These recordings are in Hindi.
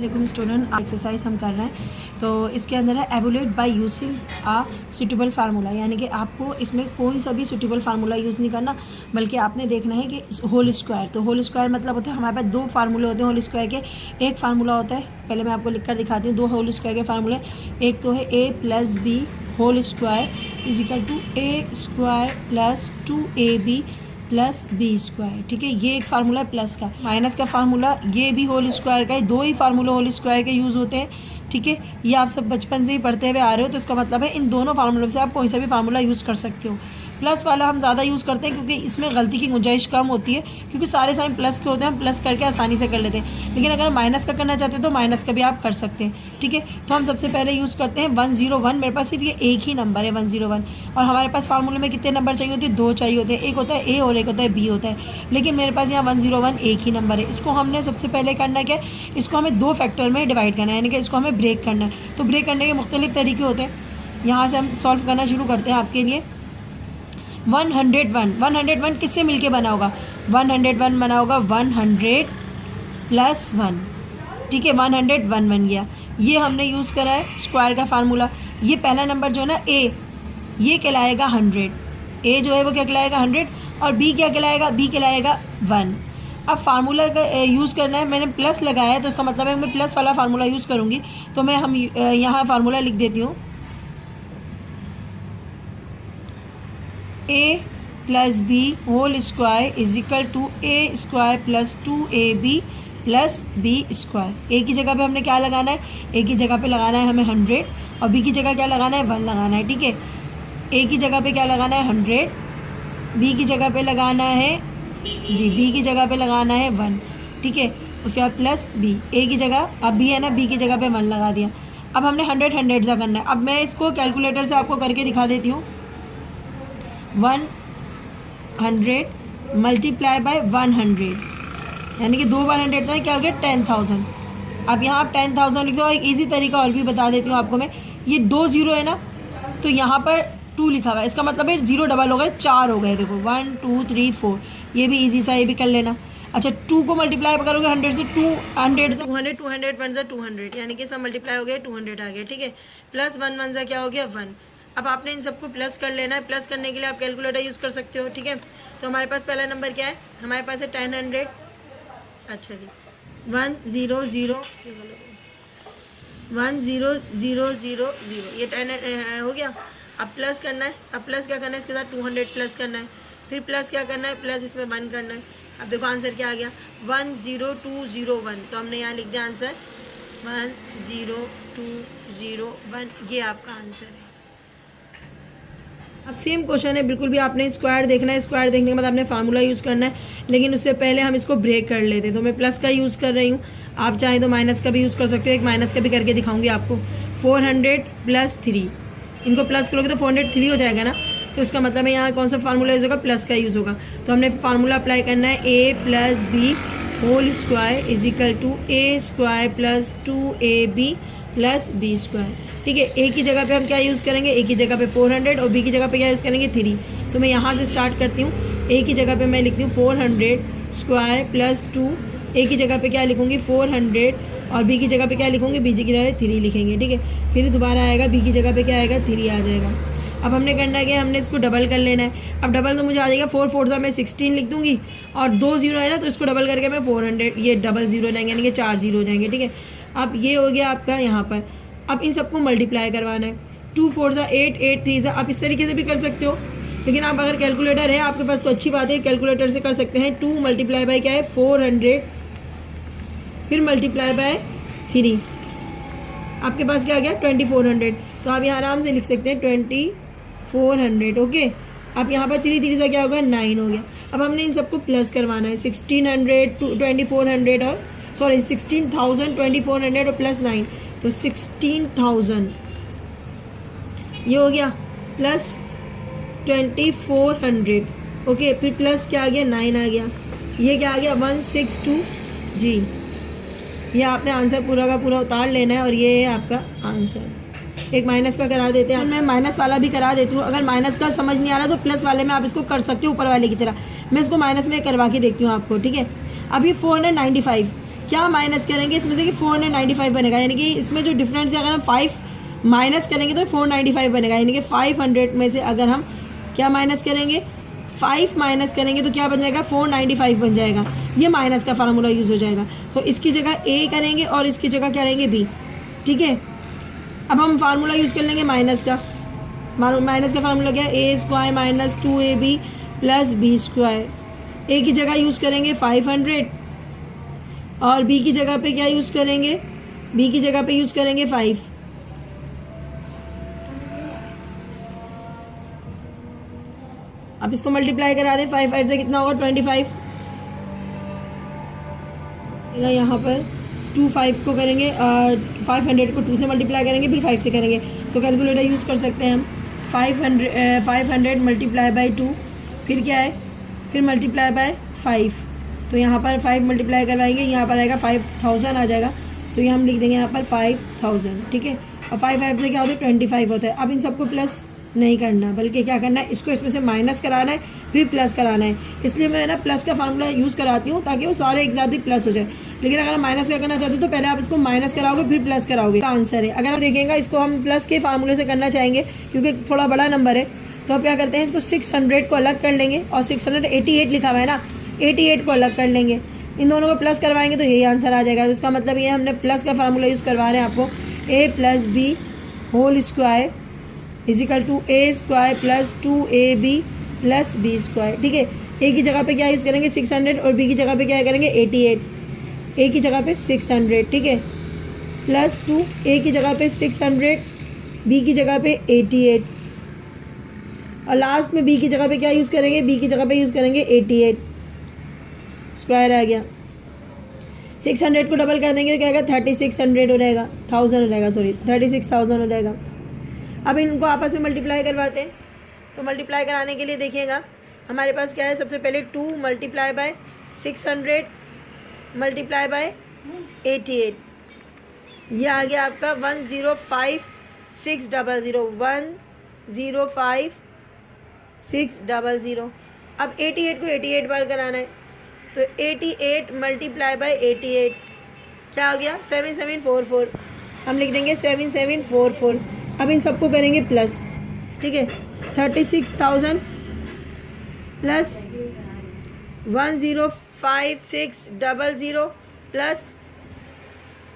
वालेकुम स्टूडेंट, एक्सरसाइज हम कर रहे हैं। तो इसके अंदर है evaluate by using a suitable formula, यानी कि आपको इसमें कोई सा भी सूटेबल फार्मूला यूज़ नहीं करना, बल्कि आपने देखना है कि होल स्क्वायर। तो होल स्क्वायर मतलब होता है हमारे पास दो फार्मूले होते हैं होल स्क्वायर के। एक फार्मूला होता है, पहले मैं आपको लिख कर दिखाती हूँ, दो होल स्क्वायर के फार्मूले। एक तो है a plus B whole square is equal to A square plus 2ab plus B square. ठीक है, ये एक फार्मूला है प्लस का। माइनस का फार्मूला ये भी होल स्क्वायर का है, दो ही फार्मूला होल स्क्वायर के यूज़ होते हैं। ठीक है, ये आप सब बचपन से ही पढ़ते हुए आ रहे हो, तो इसका मतलब है इन दोनों फार्मूलों से आप कोई सा भी फार्मूला यूज़ कर सकते हो। प्लस वाला हम ज़्यादा यूज़ करते हैं क्योंकि इसमें गलती की गुंजाइश कम होती है, क्योंकि सारे साइन प्लस के होते हैं, हम प्लस करके आसानी से कर लेते हैं। लेकिन अगर माइनस का करना चाहते हैं तो माइनस का भी आप कर सकते हैं। ठीक है, तो हम सबसे पहले यूज़ करते हैं 101। मेरे पास सिर्फ ये एक ही नंबर है 101, और हमारे पास फार्मूले में कितने नंबर चाहिए होते हैं? दो चाहिए होते हैं, एक होता है ए और एक होता है बी होता है। लेकिन मेरे पास यहाँ 101 एक ही नंबर है। इसको हमने सबसे पहले करना क्या है, इसको हमें दो फैक्टर में डिवाइड करना है, यानी कि इसको हमें ब्रेक करना है। तो ब्रेक करने के मुख्तलिफ तरीके होते हैं, यहाँ से हम सॉल्व करना शुरू करते हैं आपके लिए। 101 किससे मिलके बना होगा? 101 बना होगा 100 प्लस 1। ठीक है, 101 बन गया। ये हमने यूज़ करा है स्क्वायर का फार्मूला। ये पहला नंबर जो है ना ए, ये कहलाएगा 100। ए जो है वो क्या कहलाएगा 100, और बी क्या कहलाएगा? बी कहलाएगा 1। अब फार्मूला का यूज़ करना है, मैंने प्लस लगाया है तो इसका मतलब है मैं प्लस वाला फार्मूला यूज़ करूँगी। तो मैं यहाँ फार्मूला लिख देती हूँ, a plus B whole square is equal to A square plus 2ab plus B square. A की जगह पे हमने क्या लगाना है? ए की जगह पे लगाना है हमें 100, और बी की जगह क्या लगाना है? 1 लगाना है। ठीक है, ए की जगह पे क्या लगाना है? 100, बी की जगह पे लगाना है बी की जगह पे लगाना है 1। ठीक है, उसके बाद प्लस बी, ए की जगह अब बी है ना, बी की जगह पे 1 लगा दिया। अब हमने 100 सा करना है। अब मैं इसको कैलकुलेटर से आपको करके दिखा देती हूँ। 100 मल्टीप्लाई बाय 100, यानी कि 2 बार 100 था, क्या हो गया? 10,000। अब यहाँ आप 10,000 लिख दो। एक ईजी तरीका और भी बता देती हूँ आपको मैं। ये 2 0 है ना, तो यहाँ पर 2 लिखा हुआ है, इसका मतलब है 0 डबल हो गए, 4 हो गए। देखो 1 2 3 4, ये भी ईजी सा, ये भी कर लेना। अच्छा, 2 को मल्टीप्लाई करोगे 100 से, 200 से 200, 200 1 200, यानी कि सब मल्टीप्लाई हो गया, 200 आ गया। ठीक है, प्लस 1 1 क्या हो गया? 1। अब आपने इन सबको प्लस कर लेना है। प्लस करने के लिए आप कैलकुलेटर यूज़ कर सकते हो। ठीक है, तो हमारे पास पहला नंबर क्या है? हमारे पास है 1000। अच्छा जी, 1 0 0 1 0 0 0 0, ये 10 हो गया। अब प्लस करना है। अब प्लस क्या करना है? इसके साथ 200 प्लस करना है। फिर प्लस क्या करना है? प्लस इसमें 1 करना है। अब देखो आंसर क्या आ गया? 10201। तो हमने यहाँ लिख दिया आंसर 10201, ये आपका आंसर है। अब सेम क्वेश्चन है, बिल्कुल भी आपने स्क्वायर देखना है। स्क्वायर देखने के बाद आपने फार्मूला यूज़ करना है, लेकिन उससे पहले हम इसको ब्रेक कर लेते हैं। तो मैं प्लस का यूज़ कर रही हूँ, आप चाहें तो माइनस का भी यूज़ कर सकते हो। एक माइनस का भी करके दिखाऊंगी आपको। 400 प्लस 3, इनको प्लस करोगे तो 403 हो जाएगा ना, तो इसका मतलब है यहाँ कौन सा फार्मूला यूज़ होगा? प्लस का यूज़ होगा। तो हमने फार्मूला अप्लाई करना है, a plus B whole square is equal to A square plus 2ab plus B square. ठीक है, ए की जगह पे हम क्या यूज़ करेंगे? ए की जगह पे 400, और बी की जगह पे क्या यूज़ करेंगे? 3। तो मैं यहाँ से स्टार्ट करती हूँ। ए की जगह पे मैं लिखती हूँ 400 स्क्वायर प्लस 2, ए की जगह पे क्या लिखूँगी? 400, और बी की जगह पे क्या लिखूँगी? बी की जगह 3 लिखेंगे। ठीक है, फिर दोबारा आएगा, बी की जगह पे क्या आएगा? 3 आ जाएगा। अब हमने करना है कि हमने इसको डबल कर लेना है। अब डबल तो मुझे आ जाएगा 4 4 सा मैं 16 लिख दूँगी, और 2 0 है ना, तो इसको डबल करके मैं 400, ये डबल 0 हो जाएंगे, यानी कि 4 0 हो जाएंगे। ठीक है, अब ये हो गया आपका यहाँ पर। अब इन सबको मल्टीप्लाई करवाना है। 2 4 सा 8, 8 3 सा, आप इस तरीके से भी कर सकते हो, लेकिन आप अगर कैलकुलेटर है आपके पास तो अच्छी बात है, कैलकुलेटर से कर सकते हैं। 2 मल्टीप्लाई बाय क्या है? 400, फिर मल्टीप्लाई बाय 3, आपके पास क्या आ गया? 2400। तो आप यहाँ आराम से लिख सकते हैं 2400। ओके, अब यहाँ पर 3 3 सा क्या होगा? 9 हो गया। अब हमने इन सबको प्लस करवाना है। 1600 2400 और 16,000 2400 और प्लस 9, तो 16,000 ये हो गया, प्लस 2400। ओके, फिर प्लस क्या आ गया? 9 आ गया। ये क्या आ गया? 162 जी। ये आपने आंसर पूरा का पूरा उतार लेना है, और ये है आपका आंसर। एक माइनस का करा देते हैं, मैं माइनस वाला भी करा देती हूँ। अगर माइनस का समझ नहीं आ रहा तो प्लस वाले में आप इसको कर सकते हो, ऊपर वाले की तरह। मैं इसको माइनस में करवा के देखती हूँ आपको। ठीक है, अभी 495 क्या माइनस करेंगे इसमें से कि 495 बनेगा, यानी कि इसमें जो डिफरेंस है अगर हम 5 माइनस करेंगे तो 495 बनेगा, यानी कि 500 में से अगर हम क्या माइनस करेंगे 5 माइनस करेंगे तो क्या बन जाएगा 495 बन जाएगा। ये माइनस का फार्मूला यूज़ हो जाएगा। तो इसकी जगह ए करेंगे और इसकी जगह क्या लेंगे बी। ठीक है, अब हम फार्मूला यूज़ कर लेंगे माइनस का। माइनस का फार्मूला क्या है, a square minus 2ab plus B square. A की जगह यूज़ करेंगे 500 और बी की जगह पे क्या यूज़ करेंगे, बी की जगह पे यूज़ करेंगे 5। अब इसको मल्टीप्लाई करा दें, 5 5 से कितना होगा 25। यहाँ पर 25 को करेंगे 500 को 2 से मल्टीप्लाई करेंगे, फिर 5 से करेंगे, तो कैलकुलेटर यूज़ कर सकते हैं हम। 500 मल्टीप्लाई बाई 2, फिर क्या है, फिर मल्टीप्लाई बाय 5। तो यहाँ पर 5 मल्टीप्लाई करवाएंगे, यहाँ पर आएगा 5000 आ जाएगा, तो ये हम लिख देंगे यहाँ पर 5000। ठीक है, और 5 5 से क्या होता है 25 होता है। अब इन सबको प्लस नहीं करना, बल्कि क्या करना है, इसको इसमें से माइनस कराना है, फिर प्लस कराना है। इसलिए मैं ना प्लस का फार्मूला यूज़ कराती हूँ ताकि वो सारे एक साथ ही प्लस हो जाए। लेकिन अगर हम माइनस का करना चाहते हो तो पहले आप इसको माइनस कराओगे फिर प्लस कराओगे, का आंसर है। अगर आप देखेंगे इसको हम प्लस के फार्मूले से करना चाहेंगे क्योंकि थोड़ा बड़ा नंबर है, तो आप क्या करते हैं, इसको 600 को अलग कर लेंगे और 688 लिखा हुआ है ना, 88 को अलग कर लेंगे, इन दोनों को प्लस करवाएंगे तो यही आंसर आ जाएगा। तो इसका मतलब ये हमने प्लस का फार्मूला यूज़ करवा रहे हैं आपको, a plus B whole square is equal to A square plus 2ab plus B square. ठीक है, ए की जगह पे क्या यूज़ करेंगे 600 और बी की जगह पे क्या करेंगे 88, ए की जगह पे 600, ठीक है, प्लस 2, ए की जगह पे 600, बी की जगह पे 88, और लास्ट में बी की जगह पे क्या यूज़ करेंगे, बी की जगह पे यूज़ करेंगे 88, स्क्वायर आ गया। 600 को डबल कर देंगे तो क्या आएगा 3600 हो जाएगा, 1000 हो जाएगा, सॉरी 36000 हो जाएगा। अब इनको आपस में मल्टीप्लाई करवाते हैं। तो मल्टीप्लाई कराने के लिए देखिएगा हमारे पास क्या है, सबसे पहले 2 मल्टीप्लाई बाय 600 मल्टीप्लाई बाय 88, ये आ गया आपका 105600, 105600। अब 88 को 88 बार कराना है, तो 88 मल्टीप्लाई बाय 88 क्या हो गया 7744, हम लिख देंगे 7744। अब इन सबको करेंगे प्लस, ठीक है, 36000 प्लस 105600 प्लस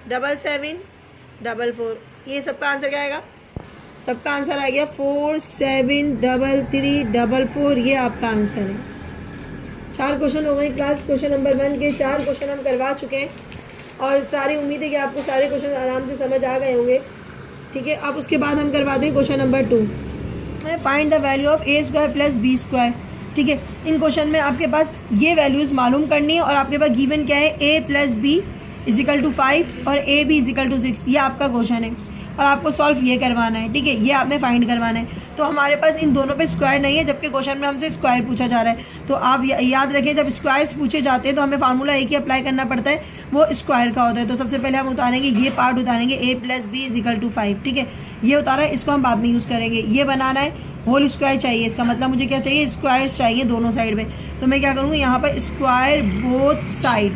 7744, ये सबका आंसर क्या आएगा, सबका आंसर आ गया 473344, ये आपका आंसर है। 4 क्वेश्चन हो गए क्लास क्वेश्चन नंबर 1 के, 4 क्वेश्चन हम करवा चुके हैं और सारी उम्मीद है कि आपको सारे क्वेश्चन आराम से समझ आ गए होंगे। ठीक है, अब उसके बाद हम करवाते हैं question number 2, find the value of A square plus B square. ठीक है, इन क्वेश्चन में आपके पास ये वैल्यूज़ मालूम करनी है और आपके पास गिवन क्या है, ए प्लस बी इजिकल टू 5 और ए बी इजिकल टू 6, ये आपका क्वेश्चन है और आपको सॉल्व ये करवाना है। ठीक है, ये आपने फाइंड करवाना है। तो हमारे पास इन दोनों पे स्क्वायर नहीं है, जबकि क्वेश्चन में हमसे स्क्वायर पूछा जा रहा है। तो आप याद रखें, जब स्क्वायर्स पूछे जाते हैं तो हमें फार्मूला एक ही अप्लाई करना पड़ता है, वो स्क्वायर का होता है। तो सबसे पहले हम उतारेंगे, ये पार्ट उतारेंगे, a plus B is equal to 5। ठीक है, ये उतारा है, इसको हम बाद में यूज़ करेंगे। ये बनाना है, होल स्क्वायर चाहिए, इसका मतलब मुझे क्या चाहिए, स्क्वायर्स चाहिए दोनों साइड में। तो मैं क्या करूँगी, यहाँ पर स्क्वायर बोथ साइड,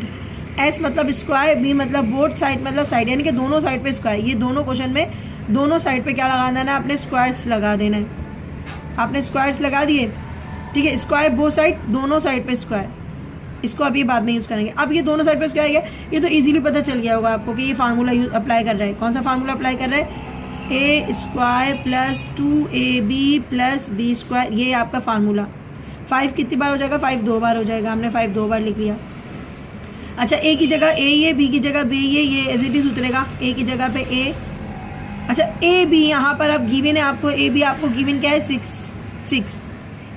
एस मतलब स्क्वायर, बी मतलब बोथ साइड मतलब साइड, यानी कि दोनों साइड पे स्क्वायर। ये दोनों क्वेश्चन में दोनों साइड पे क्या लगाना है ना, आपने स्क्वायर्स लगा देना है। आपने स्क्वायर्स लगा दिए, ठीक है, स्क्वायर बोथ साइड, दोनों साइड पे स्क्वायर, इसको अभी बाद में यूज़ करेंगे। अब ये दोनों साइड पे स्क्वायर है, ये तो इजीली पता चल गया होगा आपको कि ये फार्मूला अप्लाई कर रहा है। कौन सा फार्मूला अप्लाई कर रहा है, a square plus 2ab plus B square, ये आपका फार्मूला। 5 कितनी बार हो जाएगा, 5 2 बार हो जाएगा, हमने 5 2 बार लिख लिया। अच्छा, ए की जगह ए ये, बी की जगह बी ये एज इट इज उतरेगा, ए की जगह पे ए। अच्छा, ए बी यहाँ पर अब गिवन है आपको, ए बी आपको गिवन क्या है 6,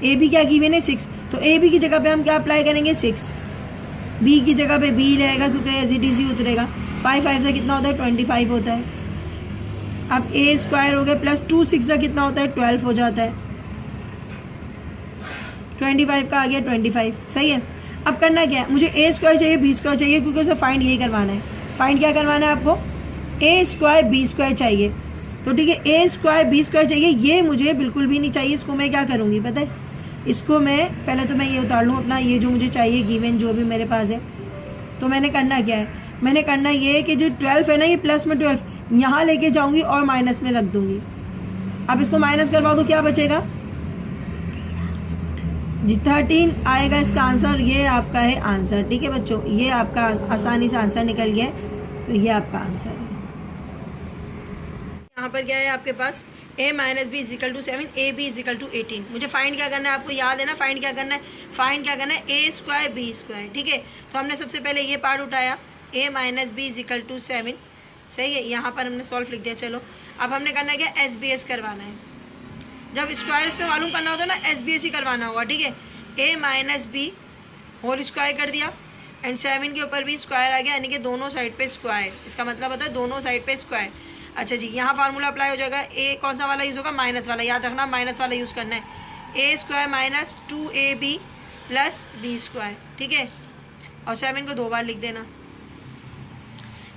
ए बी क्या गिवन है 6, तो ए बी की जगह पे हम क्या अप्लाई करेंगे 6, बी की जगह पे बी रहेगा क्योंकि एज इट इज ही उतरेगा। 5 5 से कितना होता है 25 होता है। अब ए स्क्वायर हो गया प्लस 2 6 से कितना होता है 12 हो जाता है, 25 का आ गया 25, सही है। अब करना क्या है, मुझे ए स्क्वायर चाहिए बी स्क्वायर चाहिए, क्योंकि उसे फाइंड यही करवाना है। फाइंड क्या करवाना है आपको, ए स्क्वायर बी स्क्वायर चाहिए। तो ठीक है, ए स्क्वायर बी स्क्वायर चाहिए, ये मुझे बिल्कुल भी नहीं चाहिए। इसको मैं क्या करूँगी पता है, इसको मैं पहले तो मैं ये उतार लूँ अपना, ये जो मुझे चाहिए गिवन जो भी मेरे पास है। तो मैंने करना क्या है, मैंने करना ये है कि जो 12 है ना, ये प्लस में 12 यहाँ लेके जाऊंगी और माइनस में रख दूंगी। अब इसको माइनस करवाओ तो क्या बचेगा जी, 13 आएगा इसका आंसर। ये आपका है आंसर, ठीक है बच्चों, ये आपका आसानी से आंसर निकल गया है, तो ये आपका आंसर है। यहाँ पर क्या है आपके पास, a minus B is equal to 7, A B is equal to 18। मुझे फाइंड क्या करना है, आपको याद है ना, फाइंड क्या करना है, फाइंड क्या करना है, ए स्क्वायर बी स्क्वायर, ठीक है। तो हमने सबसे पहले ये पार्ट उठाया, a minus B is equal to 7, सही है, यहाँ पर हमने सॉल्व लिख दिया। चलो अब हमने करना है क्या, एस बी एस करवाना है। जब स्क्वायर्स में मालूम करना होता है ना, एस बी एस ही करवाना होगा, ठीक है। a minus B whole square कर दिया एंड 7 के ऊपर भी स्क्वायर आ गया, यानी कि दोनों साइड पे स्क्वायर, इसका मतलब होता है दोनों साइड पे स्क्वायर। अच्छा जी, यहाँ फार्मूला अप्लाई हो जाएगा, ए कौन सा वाला यूज़ होगा, माइनस वाला, याद रखना माइनस वाला यूज़ करना है। A square minus 2ab plus B square, ठीक है, और 7 को 2 बार लिख देना।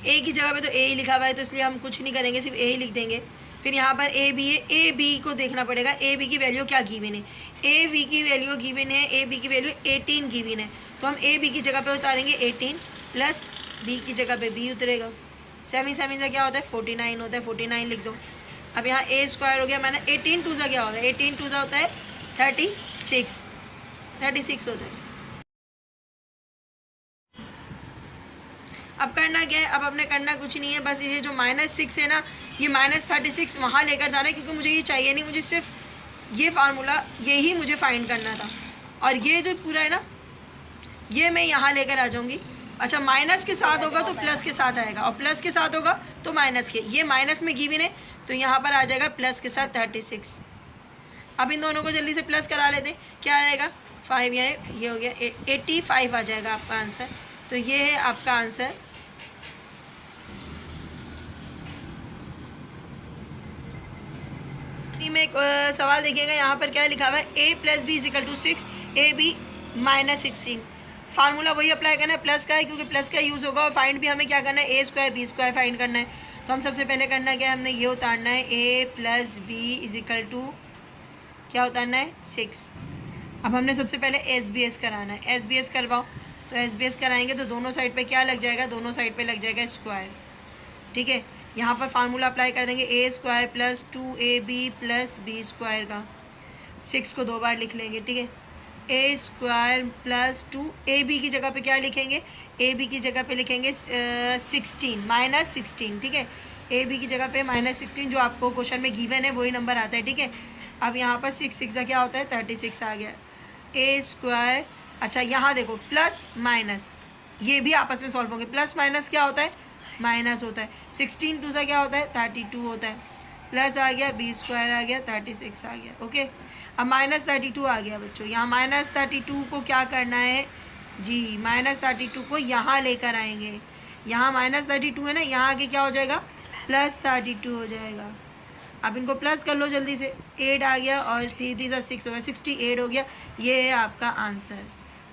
ए की जगह पे तो ए ही लिखा हुआ है, तो इसलिए हम कुछ नहीं करेंगे, सिर्फ ए ही लिख देंगे। फिर यहाँ पर ए बी है, ए बी को देखना पड़ेगा, ए बी की वैल्यू क्या गिवन है, ए बी की वैल्यू गिवन है, ए बी की वैल्यू 18 गिवन है, तो हम ए बी की जगह पे उतारेंगे 18 प्लस बी की जगह पे बी उतरेगा। 7 से क्या होता है, 49 होता है, 49 लिख दो। अब यहाँ ए स्क्वायर हो गया, मैंने 18 टू सा क्या होता है, 18 टू सा होता है 36 होता है। अब करना क्या है, अब अपने करना कुछ नहीं है, बस ये जो -6 है ना, ये -36 वहाँ लेकर जाना है, क्योंकि मुझे ये चाहिए नहीं, मुझे सिर्फ ये फार्मूला यही मुझे फाइंड करना था। और ये जो पूरा है ना, ये मैं यहाँ लेकर आ जाऊँगी। अच्छा, माइनस के साथ होगा तो प्लस के साथ आएगा, और प्लस के साथ होगा तो माइनस के, ये माइनस में गिवन है तो यहाँ पर आ जाएगा प्लस के साथ 36। अब इन दोनों को जल्दी से प्लस करा लेते हैं, क्या आएगा 5, ये हो गया 85 आ जाएगा आपका आंसर। तो ये है आपका आंसर। में एक सवाल देखिएगा, यहाँ पर क्या लिखा हुआ है, a plus B is equal to 6, A B -16। Formula वही अप्लाई करना है, प्लस का है क्योंकि प्लस का यूज़ होगा, और फाइंड भी हमें क्या करना है, a square B square find करना है। तो हम सबसे पहले करना क्या है, हमने ये उतारना है, a plus B is equal to क्या उतारना है 6। अब हमने सबसे पहले एस बी एस कराना है, एस बी एस करवाओ। तो एस बी एस कराएंगे तो दोनों साइड पे क्या लग जाएगा, दोनों साइड पे लग जाएगा स्क्वायर, ठीक है। यहाँ पर फार्मूला अप्लाई कर देंगे, a square plus 2ab plus B square का, 6 को 2 बार लिख लेंगे, ठीक है। ए स्क्वायर प्लस 2ab की जगह पे क्या लिखेंगे, ए बी की जगह पे लिखेंगे 16 -16, ठीक है। ए बी की जगह पे -16 जो आपको क्वेश्चन में गिवन है वही नंबर आता है, ठीक है। अब यहाँ पर 6 का क्या होता है 36 आ गया। ए स्क्वायर, अच्छा यहाँ देखो प्लस माइनस, ये भी आपस में सॉल्व होंगे, प्लस माइनस क्या होता है, माइनस होता है। 16 टू सा क्या होता है 32 होता है, प्लस आ गया बी स्क्वायर आ गया 36 आ गया, ओके। अब -32 आ गया बच्चों, यहाँ -32 को क्या करना है जी, -32 को यहाँ लेकर आएंगे, यहाँ -32 है ना, यहाँ आगे क्या हो जाएगा +32 हो जाएगा। अब इनको प्लस कर लो जल्दी से, 8 आ गया और 3 6 हो गया, 68 हो गया। ये है आपका आंसर,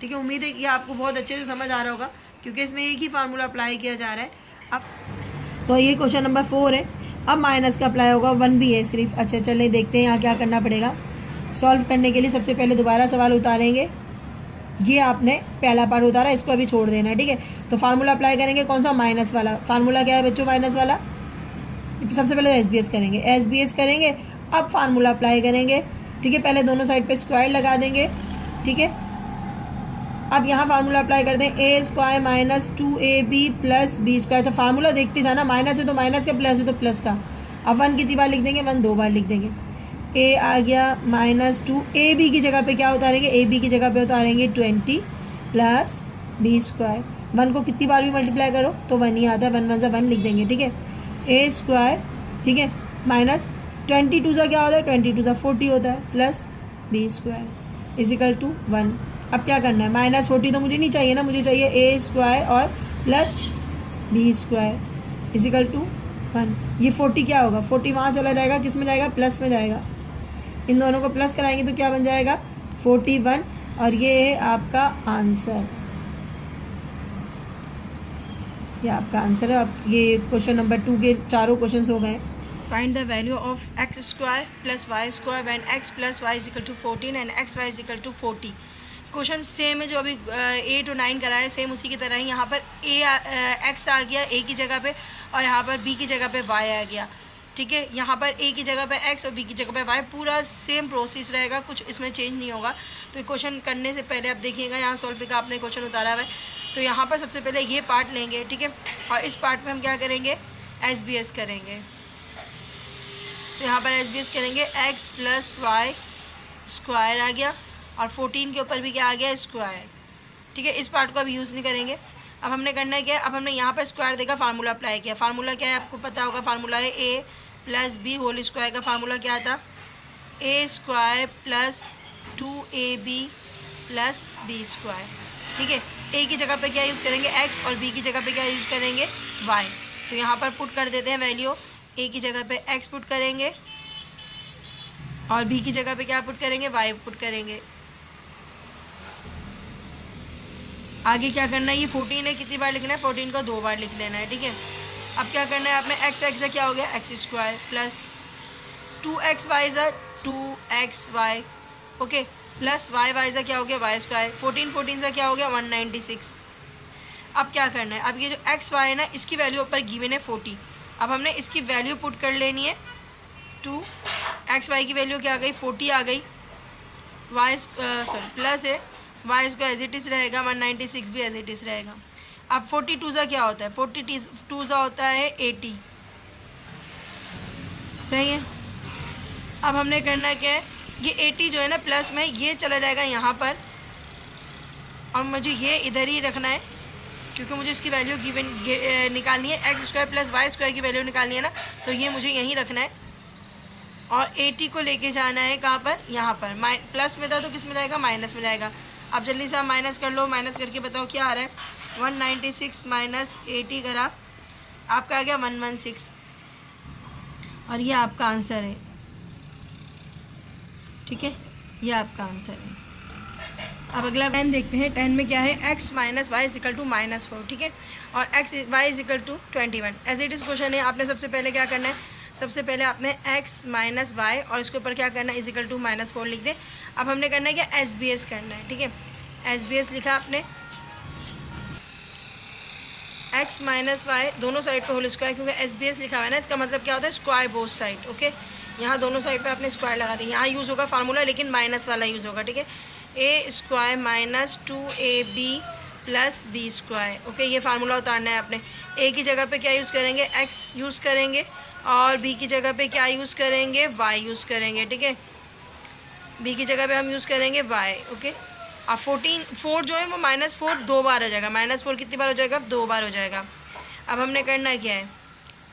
ठीक है। उम्मीद है कि आपको बहुत अच्छे से समझ आ रहा होगा, क्योंकि इसमें एक ही फार्मूला अप्लाई किया जा रहा है। अब तो ये क्वेश्चन नंबर 4 है। अब माइनस का अप्लाई होगा, 1 भी है सिर्फ। अच्छा चलिए देखते हैं यहाँ क्या करना पड़ेगा। सॉल्व करने के लिए सबसे पहले दोबारा सवाल उतारेंगे, ये आपने पहला पार्ट उतारा, इसको अभी छोड़ देना है, ठीक है। तो फार्मूला अप्लाई करेंगे, कौन सा, माइनस वाला। फार्मूला क्या है बच्चों, माइनस वाला। सबसे पहले एस बी एस करेंगे, एस बी एस करेंगे, अब फार्मूला अप्लाई करेंगे, ठीक है। पहले दोनों साइड पे स्क्वायर लगा देंगे, ठीक है। अब यहाँ फार्मूला अप्लाई कर दें, a square minus 2ab plus B square. तो फार्मूला देखते जाना, माइनस है तो माइनस का, प्लस है तो प्लस का। अब 1 कितनी बार लिख देंगे, 1 2 बार लिख देंगे। ए आ गया -2, ए बी की जगह पे क्या उतारेंगे, ए बी की जगह पे उतारेंगे 20 प्लस बी स्क्वायर। 1 को कितनी बार भी मल्टीप्लाई करो तो 1 ही आता है, 1 1 सा 1 लिख देंगे, ठीक है। ए स्क्वायर, ठीक है, माइनस 22 सा क्या होता है, 22 सा 40 होता है, plus B square is equal to 1। अब क्या करना है, -40 तो मुझे नहीं चाहिए ना, मुझे चाहिए ए स्क्वायर और plus B square is equal to 1। ये 40 क्या होगा, 40 वहाँ चला जाएगा, किस में जाएगा, प्लस में जाएगा। इन दोनों को प्लस कराएंगे तो क्या बन जाएगा 41, और ये है आपका आंसर, ये आपका आंसर है। अब ये क्वेश्चन नंबर 2 के चारों क्वेश्चन हो गए। Find the value of x square plus Y square when x plus Y is equal to 14 and xy is equal to 40। Question same है जो अभी 8 और 9 कराया, सेम उसी की तरह ही। यहाँ पर एक्स आ गया ए की जगह पे, और यहाँ पर बी की जगह पे वाई आ गया, ठीक है। यहाँ पर ए की जगह पे एक्स और बी की जगह पे वाई, पूरा सेम प्रोसेस रहेगा, कुछ इसमें चेंज नहीं होगा। तो क्वेश्चन करने से पहले आप देखिएगा, यहाँ सॉल्व का आपने क्वेश्चन उतारा हुआ है, तो यहाँ पर सबसे पहले ये पार्ट लेंगे, ठीक है। और इस पार्ट में हम क्या करेंगे, SBS करेंगे। तो यहाँ पर SBS करेंगे, एक्स प्लस वाई स्क्वायर आ गया, और 14 के ऊपर भी क्या आ गया, स्क्वायर, ठीक है। इस पार्ट को अभी यूज़ नहीं करेंगे। अब हमने करना है क्या, अब हमने यहाँ पर स्क्वायर देखा, फार्मूला अप्लाई किया। फार्मूला क्या है आपको पता होगा, फार्मूला है a plus B whole square का फार्मूला क्या था, a square plus 2ab plus B square, ठीक है। a की जगह पे क्या यूज़ करेंगे, x, और b की जगह पे क्या यूज़ करेंगे, y। तो यहाँ पर पुट कर देते हैं वैल्यू, a की जगह पे x पुट करेंगे, और b की जगह पे क्या पुट करेंगे, y पुट करेंगे। आगे क्या करना है, ये 14 है, कितनी बार लिखना है, 14 को 2 बार लिख लेना है, ठीक है। अब क्या करना है आपने, एक्स एक्स क्या हो गया, x square plus 2xy 2xy, okay, plus y क्या हो गया, वाई स्क्वायर, 14 से क्या हो गया, 196। अब क्या करना है, अब ये जो एक्स वाई है ना, इसकी वैल्यू ऊपर गिवन है 40। अब हमने इसकी वैल्यू पुट कर लेनी है, 2xy की वैल्यू क्या आ गई, 40 आ गई, वाई प्लस है वाई इसको एज इट इज़ रहेगा, 196 भी एज इट इज़ रहेगा। अब 42 सा क्या होता है, 42 सा होता है 80, सही है। अब हमने करना क्या है, ये 80 जो है ना प्लस में ये चला जाएगा यहाँ पर, और मुझे ये इधर ही रखना है, क्योंकि मुझे इसकी वैल्यू गिवन निकालनी है, x square plus Y square की वैल्यू निकालनी है ना, तो ये मुझे यहीं रखना है। और 80 को लेके जाना है कहाँ पर, यहाँ पर। प्लस में था तो किस में जाएगा, माइनस में जाएगा। अब जल्दी से आप माइनस कर लो, माइनस करके बताओ क्या आ रहा है, 196 माइनस 80 करा, आपका आ गया 116, और ये आपका आंसर है, ठीक है, ये आपका आंसर है। अब अगला 10 देखते हैं। 10 में क्या है, x minus Y is equal to -4, ठीक है, और x Y is equal to 21। As it is question है, आपने सबसे पहले क्या करना है, सबसे पहले आपने x माइनस वाई और इसके ऊपर क्या करना है, इजिकल टू -4 लिख दें। अब हमने करना है क्या, SBS करना है, ठीक है। SBS लिखा आपने, x माइनस वाई दोनों साइड पे होल स्क्वायर, क्योंकि SBS लिखा हुआ है ना, इसका मतलब क्या होता है, स्क्वायर बोथ साइड, ओके। यहाँ दोनों साइड पे आपने स्क्वायर लगा दिया, यहाँ यूज़ होगा फार्मूला, लेकिन माइनस वाला यूज़ होगा, ठीक है। a square minus 2ab plus B square, okay, ये फार्मूला उतारना है आपने। a की जगह पे क्या यूज़ करेंगे, x यूज़ करेंगे, और b की जगह पे क्या यूज़ करेंगे, y यूज़ करेंगे, ठीक है। b की जगह पे हम यूज़ करेंगे y, ओके। और 4 जो है वो -4 2 बार हो जाएगा, -4 कितनी बार हो जाएगा, 2 बार हो जाएगा। अब हमने करना क्या है,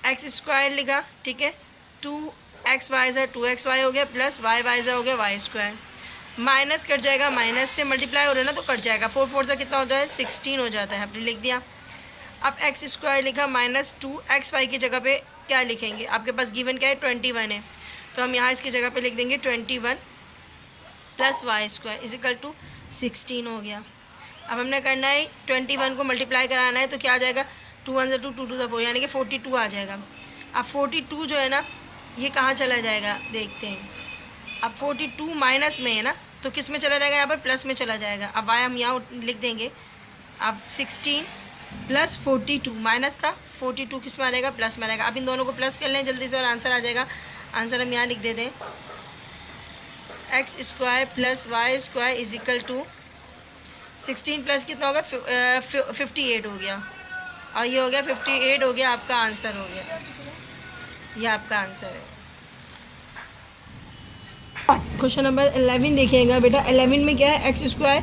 एक्स स्क्वायर लिखा, ठीक है, 2xy 2xy हो गया, प्लस y हो गया वाई स्क्वायर, माइनस कट जाएगा, माइनस से मल्टीप्लाई हो रहा है ना तो कट जाएगा, 4 से कितना हो जाए, 16 हो जाता है, आपने लिख दिया। अब एक्स स्क्वायर लिखा, माइनस 2xy की जगह पे क्या लिखेंगे, आपके पास गिवन क्या है, 21 है, तो हम यहाँ इसकी जगह पे लिख देंगे 21 plus Y square is equal to 16 हो गया। अब हमने करना है 21 को मल्टीप्लाई कराना है, तो क्या आ जाएगा, 2 1 2 2 2 4, यानी कि 42 आ जाएगा। अब 42 जो है ना, ये कहाँ चला जाएगा, देखते हैं। अब 42 माइनस में है ना, तो किस में चला जाएगा, यहाँ पर प्लस में चला जाएगा। अब वाई हम यहाँ लिख देंगे। अब 16 प्लस 42, माइनस था, 42 किस में आ जाएगा, प्लस में आ जाएगा। अब इन दोनों को प्लस कर लें जल्दी से और आंसर आ जाएगा। आंसर हम यहाँ लिख देते हैं, x square plus Y square is equal to 16 plus कितना होगा, 58 हो गया, और ये हो गया 58 हो गया, आपका आंसर हो गया, ये आपका आंसर है। क्वेश्चन नंबर 11 देखिएगा बेटा। 11 में क्या है, x square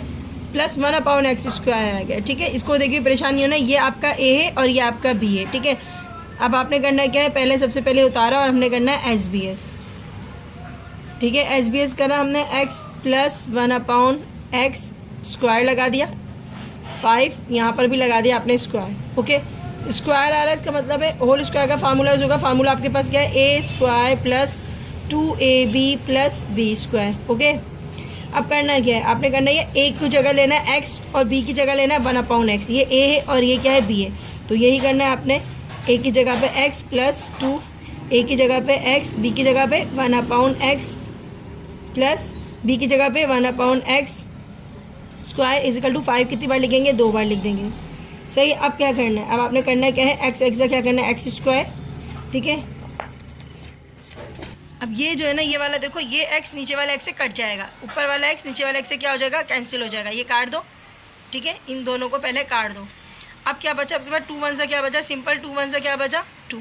plus 1/x square आ गया, ठीक है। इसको देखिए, परेशानी होना, ये आपका ए है और ये आपका बी है, ठीक है। अब आपने करना क्या है, पहले सबसे पहले उतारा और हमने करना है SBS, ठीक है। SBS करा हमने, x प्लस 1/x स्क्वायर लगा दिया, 5 यहाँ पर भी लगा दिया आपने स्क्वायर, ओके। स्क्वायर आ रहा है, इसका मतलब है होल स्क्वायर का फार्मूला यूज होगा। फार्मूला आपके पास क्या है, a square plus 2ab plus B square, okay. अब करना क्या है, आपने करना है a की जगह लेना है x और b की जगह लेना है 1/x। ये a है और ये क्या है, b है, तो यही करना है आपने। a की जगह पे x प्लस 2, a की जगह पे x, b की जगह पे 1/x प्लस b की जगह पे 1/x square is equal to 5 कितनी बार लिखेंगे, 2 बार लिख देंगे। सही। अब क्या करना है, अब आपने करना है क्या है, एक्स एक्स का क्या करना है, एक्स स्क्वायर, ठीक है। अब ये जो है ना, ये वाला देखो, ये एक्स नीचे वाला एक्स से कट जाएगा, ऊपर वाला एक्स नीचे वाला एक्स से क्या हो जाएगा, कैंसिल हो जाएगा, ये काट दो, ठीक है। इन दोनों को पहले काट दो। अब क्या बचा आपके पास, 2 1 से क्या बचा, सिंपल 2 1 से क्या बचा 2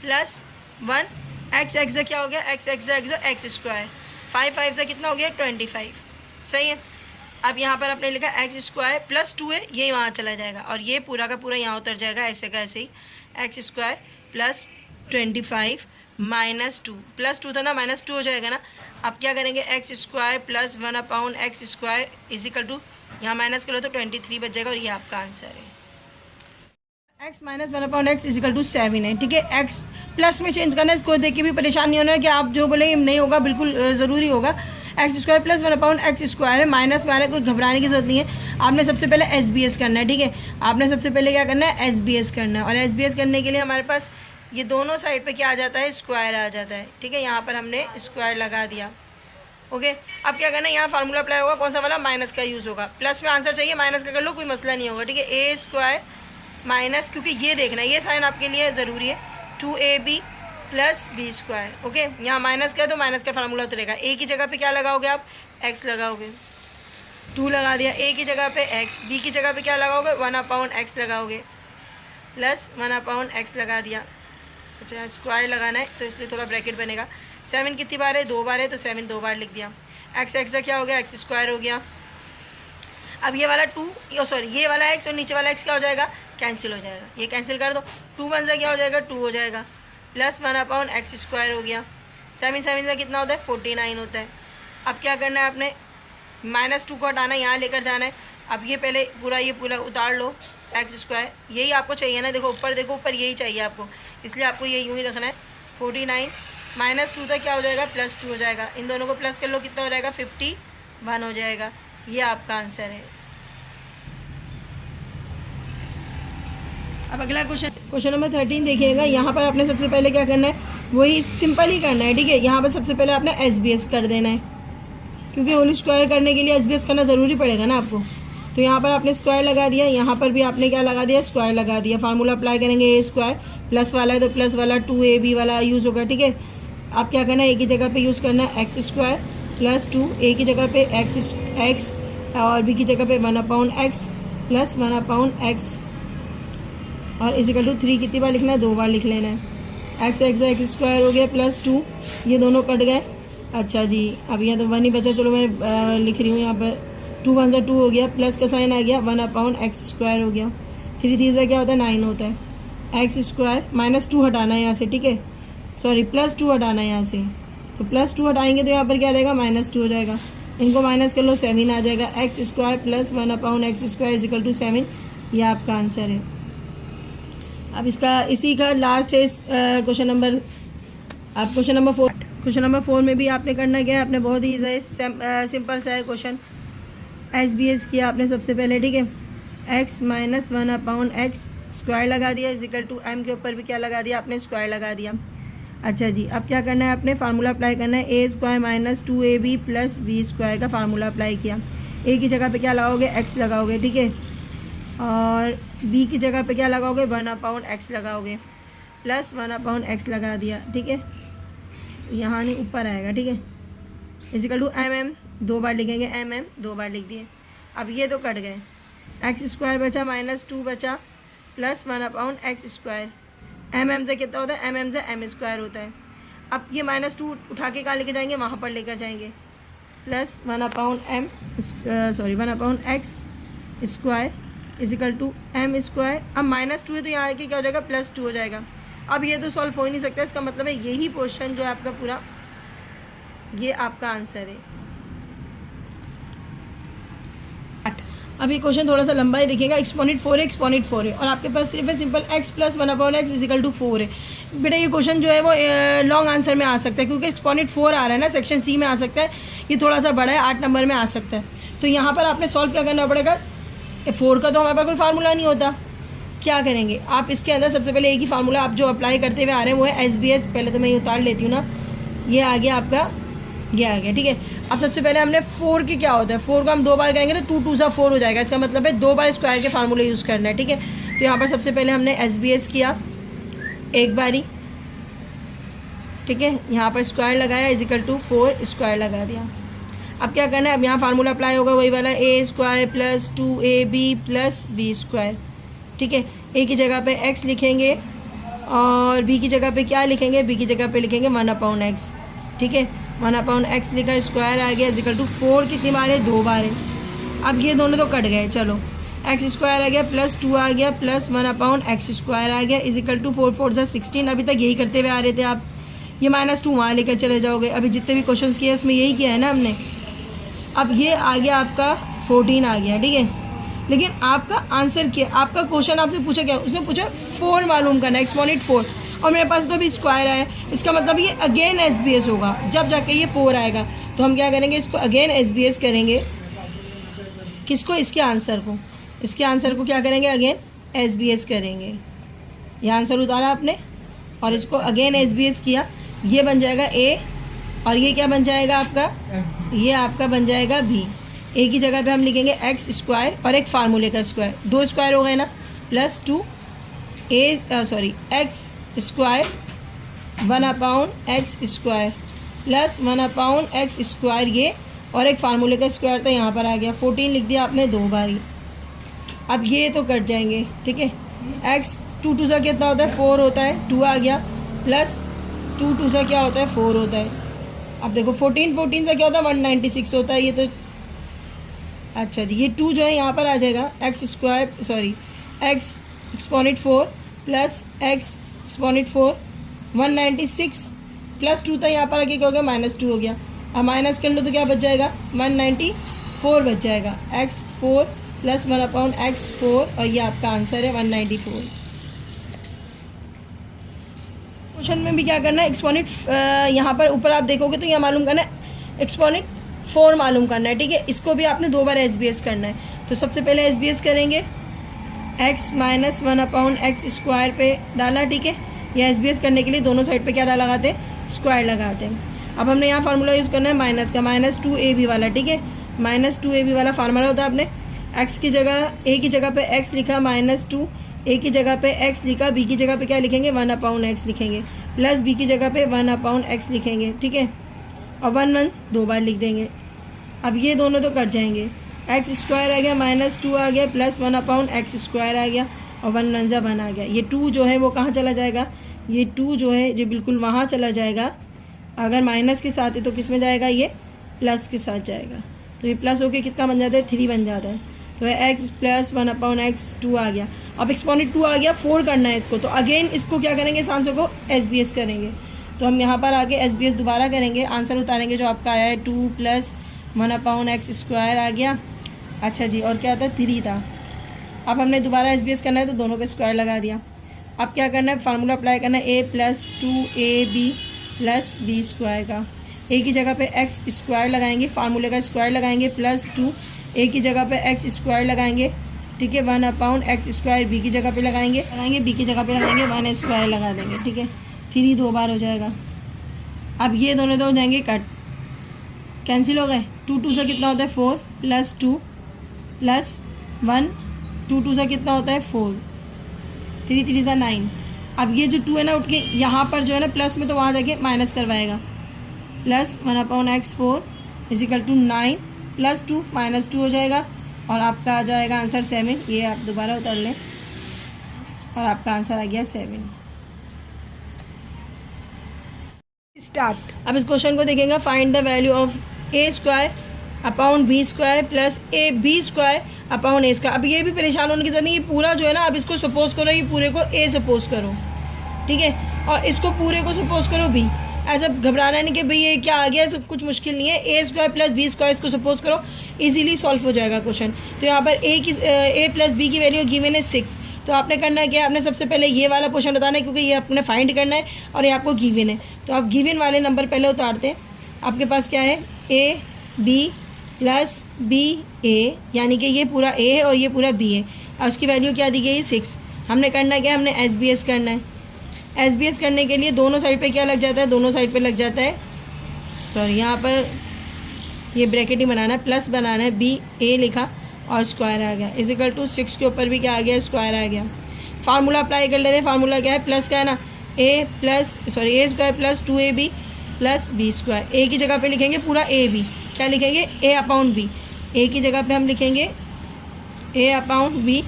प्लस 1 एक्स एक्स से क्या हो गया, एक्स एक्स एक्स स्क्वायर, 5 5 से कितना हो गया 25। सही है। अब यहाँ पर आपने लिखा एक्स स्क्वायर प्लस 2 है, ये वहाँ चला जाएगा और ये पूरा का पूरा यहाँ उतर जाएगा, ऐसे का ऐसे ही। X square plus 25 minus 2, plus 2 था ना, माइनस 2 हो जाएगा ना। अब क्या करेंगे, x square plus 1 upon x square is equal to, यहाँ माइनस करो तो 23 बच जाएगा और ये आपका आंसर है। X minus 1 upon x is equal to 7 है, ठीक है। एक्स प्लस में चेंज करना है, इसको देख के भी परेशान नहीं होना है कि आप जो बोले नहीं होगा, बिल्कुल ज़रूरी होगा। X square plus 1 upon x square है, माइनस में आ रहा है, कोई घबराने की जरूरत नहीं है। आपने सबसे पहले एस बी एस करना है, ठीक है। आपने सबसे पहले क्या करना है, एस बी एस करना है। और एस बी एस करने के लिए हमारे पास ये दोनों साइड पे क्या आ जाता है, स्क्वायर आ जाता है, ठीक है। यहाँ पर हमने स्क्वायर लगा दिया, ओके। अब क्या करना है, यहाँ फार्मूला अप्लाई होगा, कौन सा वाला, माइनस का यूज़ होगा। प्लस में आंसर चाहिए, माइनस का कर लो, कोई मसला नहीं होगा, ठीक है। ए स्क्वायर माइनस, क्योंकि ये देखना है, ये साइन आपके लिए ज़रूरी है, 2ab plus B square, okay. यहाँ माइनस का है तो माइनस का फार्मूला उतरेगा। ए की जगह पे क्या लगाओगे आप, एक्स लगाओगे, 2 लगा दिया। ए की जगह पे एक्स, बी की जगह पे क्या लगाओगे, 1 अपॉन एक्स लगाओगे, प्लस 1 अपॉन एक्स लगा दिया। अच्छा, स्क्वायर लगाना है तो इसलिए थोड़ा ब्रैकेट बनेगा। 7 कितनी बार है, 2 बार है, तो 7 2 बार लिख दिया। एक्स एक्स का क्या हो गया, एक्स स्क्वायर हो गया। अब ये वाला 2, सॉरी ये वाला एक्स और नीचे वाला एक्स क्या हो जाएगा, कैंसिल हो जाएगा, ये कैंसिल कर दो। 2 1 से क्या हो जाएगा, 2 हो जाएगा, प्लस 1 अपॉन एक्स स्क्वायर हो गया। 7 7 से कितना होता है, 49 होता है। अब क्या करना है, आपने -2 को हटाना है, यहाँ लेकर जाना है। अब ये पहले ये पूरा उतार लो, एक्स स्क्वायर, यही आपको चाहिए ना, देखो ऊपर, देखो ऊपर यही चाहिए आपको, इसलिए आपको ये यूँ ही रखना है। 49 -2 तक क्या हो जाएगा, +2 हो जाएगा। इन दोनों को प्लस कर लो, कितना हो जाएगा, 51 हो जाएगा। ये आपका आंसर है। अब अगला क्वेश्चन नंबर 13 देखिएगा। यहाँ पर आपने सबसे पहले क्या करना है, वही सिंपल ही करना है, ठीक है। यहाँ पर सबसे पहले आपने एस बी एस कर देना है, क्योंकि होल स्क्वायर करने के लिए एस बी एस करना ज़रूरी पड़ेगा ना आपको। तो यहाँ पर आपने स्क्वायर लगा दिया, यहाँ पर भी आपने क्या लगा दिया, स्क्वायर लगा दिया। फार्मूला अप्लाई करेंगे, ए स्क्वायर प्लस वाला है तो प्लस वाला 2ab वाला यूज़ होगा, ठीक है। आप क्या करना है, ए की जगह पे यूज़ करना है एक्स स्क्वायर प्लस 2, ए की जगह पे एक्स और बी की जगह पे 1 upon x plus 1 upon x और इज इक्वल टू 3 कितनी बार लिखना है, 2 बार लिख लेना है। एक्स स्क्वायर हो गया प्लस 2, ये दोनों कट गए। अच्छा जी, अब यहाँ तो 1 ही बचा, चलो मैं लिख रही हूँ यहाँ पर, 2 1 से 2 हो गया, प्लस का साइन आ गया, 1 अपॉन एक्स स्क्वायर हो गया। 3 3 से क्या होता है, 9 होता है। एक्स स्क्वायर -2 हटाना है यहाँ से, ठीक है, सॉरी +2 हटाना है यहाँ से, तो +2 हटाएंगे तो यहाँ पर क्या रहेगा, -2 हो जाएगा। इनको माइनस कर लो, 7 आ जाएगा। X square plus 1 upon x square is equal to 7, ये आपका आंसर है। अब इसका इसी का लास्ट है क्वेश्चन नंबर, अब क्वेश्चन नंबर 4। क्वेश्चन नंबर 4 में भी आपने करना क्या है, आपने बहुत ही सिंपल सा है क्वेश्चन, एस बी एस किया आपने सबसे पहले, ठीक है। X minus 1 upon x square लगा दिया इज इक्वल टू एम के ऊपर भी क्या लगा दिया, आपने स्क्वायर लगा दिया। अच्छा जी, अब क्या करना है, आपने फार्मूला अप्लाई करना है, a square minus 2ab plus B square का फार्मूला अप्लाई किया। ए की जगह पे क्या लगाओगे, एक्स लगाओगे, ठीक है, और बी की जगह पे क्या लगाओगे, 1 अपॉन एक्स लगाओगे, प्लस 1 अपॉन एक्स लगा दिया, ठीक है। यहाँ नहीं, ऊपर आएगा, ठीक है, इजिकल टू एम 2 बार लिखेंगे, एम 2 बार लिख दिए। अब ये तो कट गए, एक्स स्क्वायर बचा, -2 बचा, plus 1 upon x square. M से कितना होता है, एम से एम स्क्वायर होता है। अब ये -2 उठा के कहाँ लेके जाएंगे, वहाँ पर लेकर जाएंगे, plus 1 upon x square is equal to m square. अब -2 है तो यहाँ आके क्या हो जाएगा, +2 हो जाएगा। अब ये तो सॉल्व हो ही नहीं सकता, इसका मतलब है यही पोर्शन जो है आपका पूरा, ये आपका आंसर है। अब ये क्वेश्चन थोड़ा सा लंबा ही दिखेगा, एक्सपोनेंट 4 है, एक्सपोनेंट 4 है और आपके पास सिर्फ है simple x plus 1 upon x is equal to 4 है। बेटा ये क्वेश्चन जो है वो लॉन्ग आंसर में आ सकता है, क्योंकि एक्सपोनेंट 4 आ रहा है ना, सेक्शन सी में आ सकता है, ये थोड़ा सा बड़ा है, 8 नंबर में आ सकता है। तो यहाँ पर आपने सॉल्व क्या करना पड़ेगा, 4 का तो हमारे पास कोई फार्मूला नहीं होता, क्या करेंगे आप, इसके अंदर सबसे पहले एक ही फार्मूला आप जो अप्लाई करते हुए आ रहे हैं वो है एस बी एस। पहले तो मैं ये उतार लेती हूँ ना, ये आ गया आपका, ये आ गया, ठीक है। अब सबसे पहले हमने 4 के क्या होता है, 4 को हम 2 बार करेंगे तो 2 2 सा 4 हो जाएगा। इसका मतलब है 2 बार स्क्वायर के फार्मूले यूज़ करना है, ठीक है। तो यहाँ पर सबसे पहले हमने SBS किया एक बारी, ठीक है। यहाँ पर स्क्वायर लगाया इजिकल टू 4 स्क्वायर लगा दिया। अब क्या करना है, अब यहाँ फार्मूला अप्लाई होगा वही वाला, a square plus 2ab plus b square, ठीक है। a की जगह पे x लिखेंगे और b की जगह पे क्या लिखेंगे, b की जगह पे लिखेंगे 1/x, ठीक है। 1/x लिखा, स्क्वायर आ गया इजिकल टू 4 कितनी बार है, 2 बार है। अब ये दोनों तो कट गए, चलो x स्क्वायर आ गया प्लस 2 आ गया प्लस 1/x स्क्वायर आ गया इजिकल टू 4 4 सा 16। अभी तक यही करते हुए आ रहे थे आप, ये -2 वहाँ लेकर चले जाओगे। अभी जितने भी क्वेश्चंस किए उसमें यही किया है ना हमने। अब ये आ गया आपका 14 आ गया, ठीक है। लेकिन आपका आंसर क्या, आपका क्वेश्चन आपसे पूछा क्या, उसने पूछा 4 मालूम करना, एक्सपोनेंट 4, और मेरे पास तो अभी स्क्वायर आया। इसका मतलब ये अगेन SBS होगा, जब जाके ये 4 आएगा। तो हम क्या करेंगे, इसको अगेन SBS करेंगे। किसको, इसके आंसर को, इसके आंसर को क्या करेंगे, अगेन SBS करेंगे। ये आंसर उतारा आपने और इसको अगेन SBS किया, ये बन जाएगा A और ये क्या बन जाएगा आपका, ये आपका बन जाएगा B। A की जगह पे हम लिखेंगे x स्क्वायर और एक फार्मूले का स्क्वायर, 2 स्क्वायर हो गए ना, plus 2x square 1/x square plus 1/x square, ये और एक फार्मूले का स्क्वायर था यहाँ पर आ गया। 14 लिख दिया आपने 2 बारी। अब ये तो कट जाएंगे, ठीक है। x 2 2 सा कितना होता है, 4 होता है, 2 आ गया प्लस 2 2 सा क्या होता है, 4 होता है। अब देखो 14 14 से क्या होता है, 196 होता है। ये तो अच्छा जी, ये 2 जो है यहाँ पर आ जाएगा, x exponent 4 plus x exponent 4 196 plus 2 था, यहाँ पर आके क्या हो गया, -2 हो गया। अब माइनस कर लो तो क्या बच जाएगा, 194 बच जाएगा, x 4 प्लस 1/x 4, और ये आपका आंसर है 194। क्वेश्चन में भी क्या करना है, एक्सपोनेंट यहाँ पर ऊपर आप देखोगे तो यह मालूम करना है, एक्सपोनेंट 4 मालूम करना है, ठीक है। इसको भी आपने 2 बार SBS करना है। तो सबसे पहले SBS करेंगे, x माइनस 1/x स्क्वायर पे डाला, ठीक है। या SBS करने के लिए दोनों साइड पे क्या डाला लगाते हैं, स्क्वायर लगाते हैं। अब हमने यहाँ फार्मूला यूज़ करना है माइनस का, -2ab वाला, ठीक है। -2ab वाला फार्मूला होता है, आपने x की जगह, a की जगह पे x लिखा, -2, a की जगह पे x लिखा, b की जगह पे क्या लिखेंगे, 1/x लिखेंगे, प्लस b की जगह पे 1/x लिखेंगे, ठीक है। और 1 2 बार लिख देंगे। अब ये दोनों तो कट जाएंगे, x स्क्वायर आ गया, -2 आ गया प्लस 1/x स्क्वायर आ गया, और 1 1 सा 1 आ गया। ये 2 जो है वो कहाँ चला जाएगा, ये 2 जो है जो बिल्कुल वहाँ चला जाएगा। अगर माइनस के साथ है तो किस में जाएगा, ये प्लस के साथ जाएगा। तो ये प्लस होके कितना बन जाता है, 3 बन जाता है। तो x प्लस 1/x 2 आ गया। अब एक्सपोनेंट 2 आ गया, 4 करना है इसको, तो अगेन इसको क्या करेंगे, इस आंसर को SBS करेंगे। तो हम यहाँ पर आके SBS दोबारा करेंगे, आंसर उतारेंगे जो आपका आया है 2 प्लस 1/x स्क्वायर आ गया। अच्छा जी, और क्या था, 3 था। अब हमने दोबारा SBS करना है तो दोनों पे स्क्वायर लगा दिया। अब क्या करना है, फार्मूला अप्लाई करना है, a plus 2ab plus b square का। a की जगह पे x स्क्वायर लगाएंगे, फार्मूले का स्क्वायर लगाएंगे, प्लस 2, a की जगह पे x स्क्वायर लगाएंगे, ठीक है। 1/x स्क्वायर b की जगह पे लगाएंगे, b की जगह पे लगाएंगे 1 स्क्वायर लगा देंगे, ठीक है। 3 2 बार हो जाएगा। अब ये दोनों तो हो जाएंगे कट, कैंसिल हो गए। 2 2 से कितना होता है, 4 प्लस 2 प्लस 1, 2 2 से कितना होता है, 4, 3 3 सा 9। अब ये जो 2 है ना, उठ के यहाँ पर जो है ना प्लस में, तो वहाँ जाके माइनस करवाएगा, plus 1/x 4 is equal to 9 plus 2 -2 हो जाएगा, और आपका आ जाएगा आंसर 7। ये आप दोबारा उतार लें और आपका आंसर आ गया 7। स्टार्ट। अब इस क्वेश्चन को देखेंगे, find the value of a square upon b square plus ab square upon a square. अब ये भी परेशान होने की जरूरत नहीं, ये पूरा जो है ना, अब इसको सपोज करो, ये पूरे को a सपोज करो, ठीक है, और इसको पूरे को सपोज करो b। ऐसा घबराना नहीं कि भाई ये क्या आ गया, तो कुछ मुश्किल नहीं है। a square plus b square इसको सपोज करो, इजीली सॉल्व हो जाएगा क्वेश्चन। तो यहाँ पर a प्लस b की वैल्यू गिवन है 6। तो आपने करना है क्या, आपने सबसे पहले ये वाला पोर्शन बताना है, क्योंकि ये आपने फाइंड करना है और ये आपको गिवन है। तो आप गिवन वाले नंबर पहले उतारते हैं। आपके पास क्या है, a b plus b a, यानी कि ये पूरा a है और ये पूरा b है, और उसकी वैल्यू क्या दी गई है, 6। हमने करना क्या, हमने SBS करना है। SBS करने के लिए दोनों साइड पे क्या लग जाता है, दोनों साइड पे लग जाता है, सॉरी यहाँ पर ये ब्रैकेट ही बनाना है, प्लस बनाना है, बी ए लिखा और स्क्वायर आ गया इजिकल टू 6 के ऊपर भी क्या आ गया, स्क्वायर आ गया। फार्मूला अप्लाई कर लेते हैं। फार्मूला क्या है, प्लस का है ना, a square plus 2ab plus B square. A की जगह पे लिखेंगे पूरा ए बी, क्या लिखेंगे, ए अपॉन बी। ए की जगह पे हम लिखेंगे ए अपॉन बी,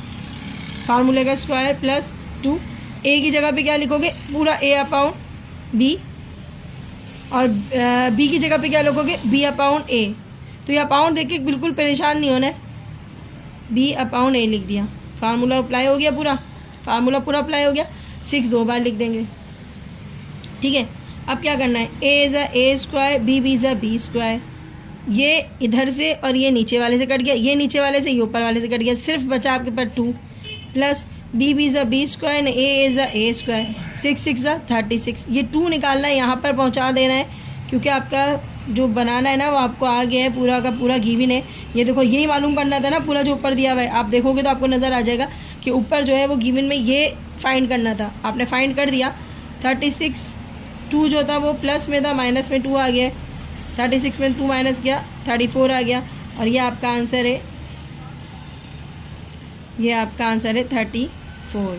फार्मूले का स्क्वायर प्लस 2। ए की जगह पे क्या लिखोगे, पूरा ए अपॉन बी, और बी की जगह पे क्या लिखोगे, बी अपॉन ए। तो ये अपॉन देख के बिल्कुल परेशान नहीं होना है, बी अपॉन ए लिख दिया। फार्मूला अप्लाई हो गया पूरा, फार्मूला पूरा अप्लाई हो गया। 6 2 बार लिख देंगे, ठीक है। अब क्या करना है, a is a square, b b is b square. ये इधर से और ये नीचे वाले से कट गया, ये नीचे वाले से ये ऊपर वाले से कट गया, सिर्फ बचा आपके पास 2 plus b b is b square and a is a square. 6 6 36। ये 2 निकालना है, यहाँ पर पहुँचा देना है, क्योंकि आपका जो बनाना है ना वो आपको आ गया है, पूरा का पूरा गिवन है। ये देखो यही मालूम करना था ना, पूरा जो ऊपर दिया हुआ है, आप देखोगे तो आपको नज़र आ जाएगा कि ऊपर जो है वो गिवन में ये फाइंड करना था, आपने फाइंड कर दिया। 36 2 जो था वो प्लस में था, माइनस में 2 आ गया है। 36 में 2 माइनस किया 34 आ गया, और ये आपका आंसर है, ये आपका आंसर है 34।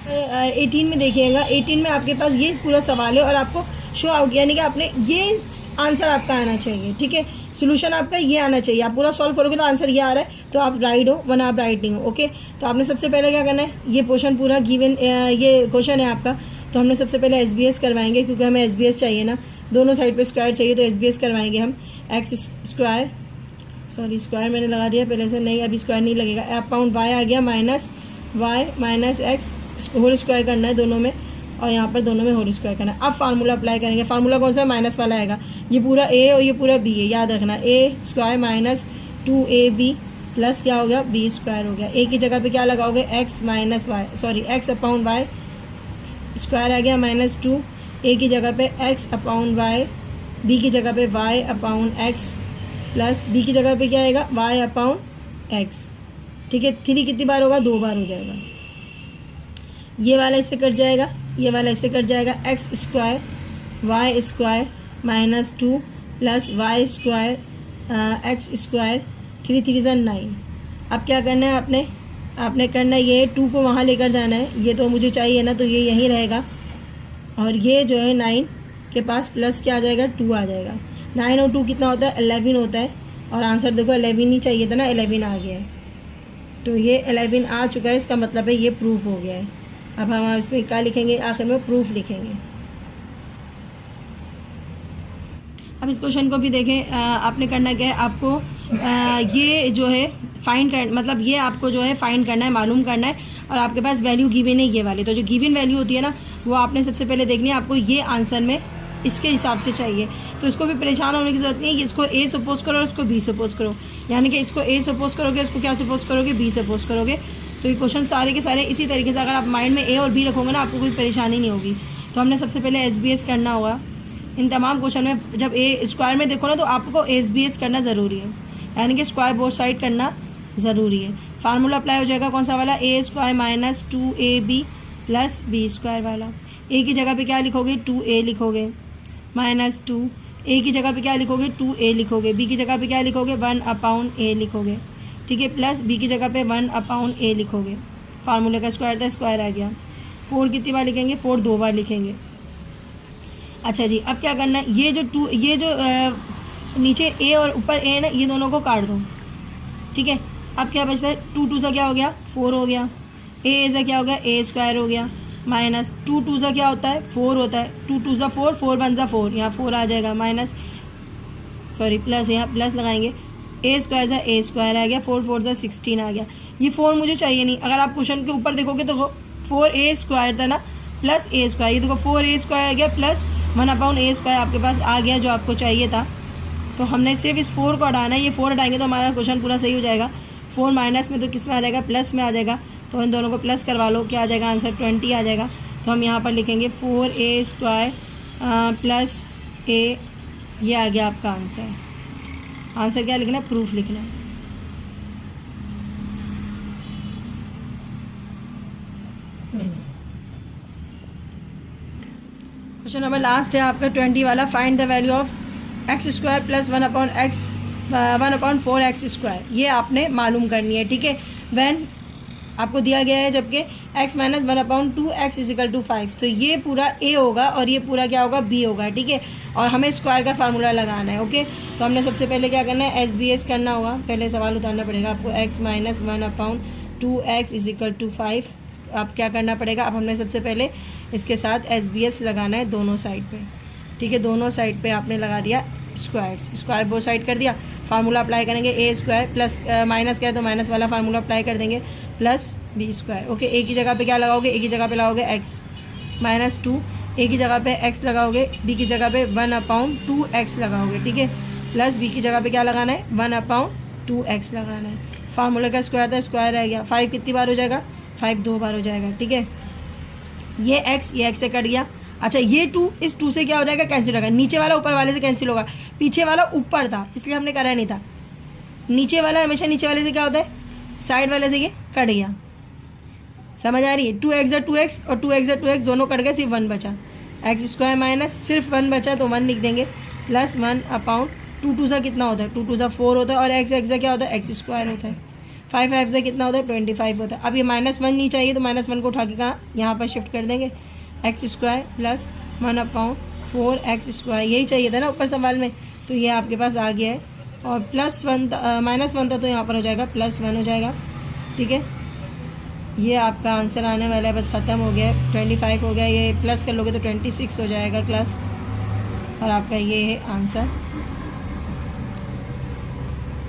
18 में देखिएगा, 18 में आपके पास ये पूरा सवाल है और आपको शो आउट, यानी कि आपने ये आंसर आपका आना चाहिए, ठीक है। सोल्यूशन आपका ये आना चाहिए, आप पूरा सॉल्व करोगे तो आंसर ये आ रहा है तो आप राइट हो, वरना आप राइट नहीं हो, ओके। तो आपने सबसे पहले क्या करना है, ये पोर्शन पूरा गिवन, ये क्वेश्चन है आपका, तो हमने सबसे पहले एसबीएस करवाएंगे, क्योंकि हमें एसबीएस चाहिए ना, दोनों साइड पे स्क्वायर चाहिए, तो एसबीएस करवाएंगे हम। एक्स स्क्वायर, सॉरी स्क्वायर मैंने लगा दिया पहले से, नहीं अभी स्क्वायर नहीं लगेगा। अपॉन वाई आ गया minus y minus x, whole square करना है दोनों में, और यहाँ पर दोनों में होल स्क्वायर करना है। अब फार्मूला अप्लाई करेंगे। फार्मूला कौन सा है, माइनस वाला आएगा। ये पूरा ए और ये पूरा बी है, याद रखना। ए स्क्वायर माइनस 2ab प्लस क्या हो गया, बी स्क्वायर हो गया। ए की जगह पे क्या लगाओगे, x minus y, sorry x upon y square आ गया माइनस 2। ए की जगह पे एक्स अपॉन वाई, बी की जगह पे y upon x plus b की जगह पे क्या आएगा, वाई अपॉन एक्स, ठीक है। 3 कितनी बार होगा, 2 बार हो जाएगा। ये वाला इससे कट जाएगा, ये वाला इससे कट जाएगा। X square y square minus 2 plus Y square x square, 3 3 = 9। अब क्या करना है आपने करना है, ये 2 को वहाँ लेकर जाना है, ये तो मुझे चाहिए ना, तो ये यहीं रहेगा, और ये जो है 9 के पास प्लस क्या आ जाएगा, 2 आ जाएगा। 9 और 2 कितना होता है, 11 होता है, और आंसर देखो 11 ही चाहिए था ना, 11 आ गया है, तो ये 11 आ चुका है, इसका मतलब है ये प्रूफ हो गया है। अब हम इसमें क्या लिखेंगे, आखिर में प्रूफ लिखेंगे। अब इस क्वेश्चन को भी देखें, आपने करना क्या है, आपको ये जो है फाइंड कर, मतलब ये आपको जो है फाइंड करना है, मालूम करना है, और आपके पास वैल्यू गिवन है ये वाली, तो जो गिवन वैल्यू होती है ना वो आपने सबसे पहले देखनी है, आपको ये आंसर में इसके हिसाब से चाहिए। तो इसको भी परेशान होने की जरूरत नहीं है, इसको ए सपोज करो और इसको बी सपोज करो, यानी कि इसको ए सपोज करोगे, इसको क्या सपोज करोगे, बी सपोज करोगे। तो ये क्वेश्चन सारे के सारे इसी तरीके से, अगर आप माइंड में ए और बी रखोगे ना, आपको कोई परेशानी नहीं होगी। तो हमने सबसे पहले एसबीएस करना होगा इन तमाम क्वेश्चन में। जब ए स्क्वायर में देखो ना तो आपको एसबीएस करना ज़रूरी है, यानी कि स्क्वायर बोथ साइड करना ज़रूरी है। फार्मूला अप्लाई हो जाएगा कौन सा वाला, a square minus 2ab plus B square वाला। ए की जगह पे क्या लिखोगे, 2a लिखोगे माइनस 2, ए की जगह पे क्या लिखोगे, 2a लिखोगे, बी की जगह पे क्या लिखोगे, 1 अपॉन a लिखोगे, ठीक है, प्लस बी की जगह पे 1 अपॉन a लिखोगे। फार्मूले का स्क्वायर था, स्क्वायर आ गया। 4 कितनी बार लिखेंगे, 4 2 बार लिखेंगे। अच्छा जी, अब क्या करना है, ये जो नीचे a और ऊपर a है ना, ये दोनों को काट दो, ठीक है। अब क्या बचता है, 2 2 सा क्या हो गया, 4 हो गया। a सा क्या हो गया, a स्क्वायर हो गया, माइनस 2 2 सा क्या होता है, 4 होता है, 2 2 सा 4, 4 1 सा 4, यहाँ 4 आ जाएगा, माइनस सॉरी प्लस, यहाँ प्लस लगाएंगे, a स्क्वायर सा a स्क्वायर आ गया, 4 4 सा 16 आ गया। ये 4 मुझे चाहिए नहीं, अगर आप क्वेश्चन के ऊपर देखोगे तो 4a स्क्वायर था ना प्लस a स्क्वायर, ये देखो 4a स्क्वायर आ गया प्लस 1 अपॉन a स्क्वायर आपके पास आ गया, जो आपको चाहिए था। तो हमने सिर्फ इस 4 को हटाना है, ये 4 हटाएंगे तो हमारा क्वेश्चन पूरा सही हो जाएगा। 4 माइनस में तो किस में आ जाएगा, प्लस में आ जाएगा, तो इन दोनों को प्लस करवा लो, क्या आ जाएगा आंसर, 20 आ जाएगा। तो हम यहाँ पर लिखेंगे 4a स्क्वायर प्लस a, ये आ गया आपका आंसर। आंसर क्या लिखना है, प्रूफ लिखना है। क्वेश्चन नंबर लास्ट है आपका 20 वाला, find the value of x square plus 1/4x², ये आपने मालूम करनी है, ठीक है। व्हेन आपको दिया गया है जबकि x minus 1/2x is equal to 5, तो ये पूरा a होगा और ये पूरा क्या होगा, b होगा, ठीक है। और हमें स्क्वायर का फार्मूला लगाना है, ओके। तो हमने सबसे पहले क्या करना है, SBS करना होगा। पहले सवाल उतारना पड़ेगा आपको, x minus 1/2x is equal to 5। अब क्या करना पड़ेगा, अब हमने सबसे पहले इसके साथ SBS लगाना है दोनों साइड पे, ठीक है। दोनों साइड पे आपने लगा दिया स्क्वायर बोथ साइड कर दिया। फार्मूला अप्लाई करेंगे a² प्लस माइनस क्या है तो माइनस वाला फार्मूला अप्लाई कर देंगे प्लस b², ओके। a की जगह पे क्या लगाओगे, a की जगह पे लगाओगे x माइनस 2, a की जगह पे x लगाओगे, b की जगह पे 1/2x लगाओगे, ठीक है। प्लस b की जगह पे क्या लगाना है, 1/2x लगाना है। फार्मूला का स्क्वायर था, स्क्वायर रह गया। 5 कितनी बार हो जाएगा, 5 2 बार हो जाएगा, ठीक है। ये x से कट गया। अच्छा, ये 2 इस 2 से क्या हो जाएगा, कैंसिल होगा। नीचे वाला ऊपर वाले से कैंसिल होगा, पीछे वाला ऊपर था इसलिए हमने करा नहीं था। नीचे वाला हमेशा नीचे वाले से क्या होता है, साइड वाले से ये कट गया। समझ आ रही है। 2x और 2x दोनों कट गए, सिर्फ 1 बचा। x² माइनस सिर्फ 1 बचा तो 1 लिख देंगे प्लस 1/2 से कितना होता है, 2 से 4 होता है और x से क्या होता है, x² होता है। 5 से कितना होता है, 25 होता है। अब ये -1 नहीं चाहिए तो -1 को उठा के कहाँ, यहाँ पर शिफ्ट कर देंगे। x² प्लस 1/4x², यही चाहिए था ना ऊपर सवाल में, तो ये आपके पास आ गया है। और -1 था तो यहाँ पर हो जाएगा +1 हो जाएगा, ठीक है। ये आपका आंसर आने वाला है, बस ख़त्म हो गया है। 25 हो गया, ये प्लस कर लोगे तो 26 हो जाएगा क्लास, और आपका ये है आंसर।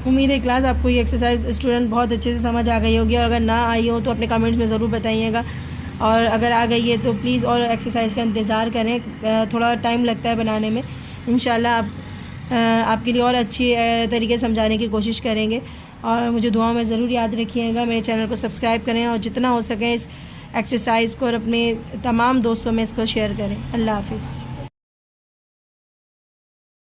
उम्मीद है क्लास आपको ये एक्सरसाइज स्टूडेंट बहुत अच्छे से समझ आ गई होगी, और अगर ना आई हो तो अपने कमेंट्स में ज़रूर बताइएगा, और अगर आ गई है तो प्लीज़ और एक्सरसाइज का इंतज़ार करें, थोड़ा टाइम लगता है बनाने में। इंशाल्लाह आपके लिए और अच्छी तरीके से समझाने की कोशिश करेंगे, और मुझे दुआओं में ज़रूर याद रखिएगा। मेरे चैनल को सब्सक्राइब करें और जितना हो सके इस एक्सरसाइज को और अपने तमाम दोस्तों में इसको शेयर करें। अल्लाह हाफिज़।